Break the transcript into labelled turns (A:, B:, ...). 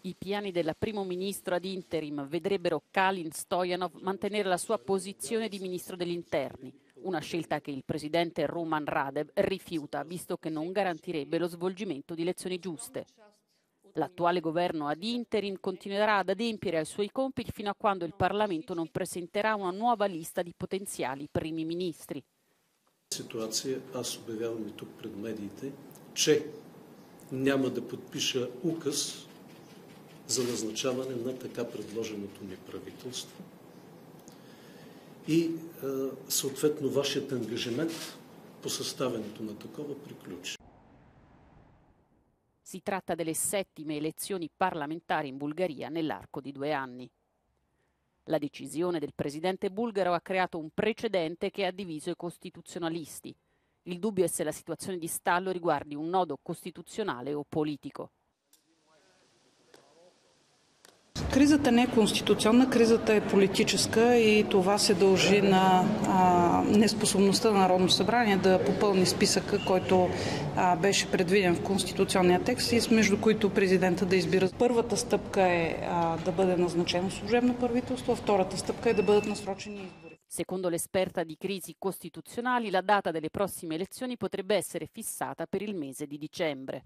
A: I piani del primo ministro ad interim vedrebbero Kalin Stoyanov mantenere la sua posizione di ministro degli interni, una scelta che il presidente Ruman Radev rifiuta, visto che non garantirebbe lo svolgimento di elezioni giuste. L'attuale governo ad interim continuerà ad adempiere ai suoi compiti fino a quando il Parlamento non presenterà una nuova lista di potenziali primi ministri.
B: Ситуация, аз обявявам и тук пред медиите, че няма да подпиша указ за назначаване на така предложеното ми правителство и съответно вашият ангажимент по съставянето на такова приключи.
A: Si tratta delle settime elezioni parlamentari in Bulgaria nell'arco di 2 anni. La decisione del presidente bulgaro ha creato un precedente che ha diviso i costituzionalisti. Il dubbio è se la situazione di stallo riguardi un nodo costituzionale o politico.
C: Кризата не е конституционна, кризата е политическа и това се дължи на неспособността на Народното събрание да попълни списъка, който беше предвиден в конституционния текст и между които президента да избира. Първата стъпка е да бъде назначено служебно правителство, а втората стъпка е да бъдат насрочени избори.
A: Secondo l'esperta di crisi costituzionali, la data delle prossime elezioni potrebbe essere fissata per il mese di dicembre.